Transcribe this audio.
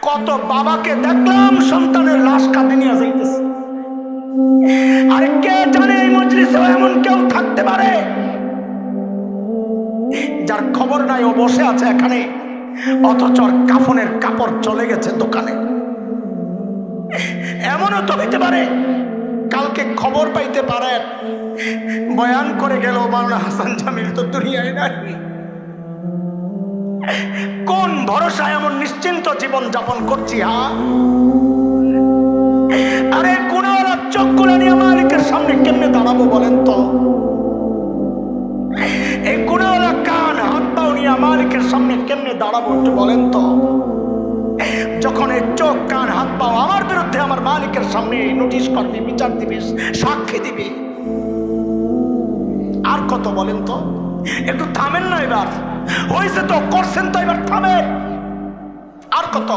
কত বাবাকে দেখলাম সন্তানের লাশ কাঁধে নিয়ে যাইতেছে। আরে কে জানে এই মজলিসে এমন কেউ থাকতে পারে যার খবর নাই, ও বসে আছে এখানে, অথচ কাফনের কাপড় চলে গেছে দোকানে। এমনও তো হইতে পারে কালকে খবর পাইতে পারেন বয়ান করে গেল মাওলানা হাসান জামিল তো দুনিয়ায় নাই। কোন ভরসায় এমন নিশ্চিন্ত জীবন যাপন করছি? আরে গুনাহগার চোখ খুলে নিয়ে মালিকের সামনে কেমনে দাঁড়াবো বলেন তো? এই গুনাহগার কান হাত পাও নিয়ে মালিকের সামনে কেমনে দাঁড়াবো একটু বলেন তো? যখন এই চোখ কান হাত পাও আমার বিরুদ্ধে আমার মালিকের সামনে নোটিশ করবে, বিচার দিবে, সাক্ষী দিবে, আর কত বলেন তো? একটু থামেন না, এবার হয়েছে তো, করছেন তো, এবার থামেন। আর কত?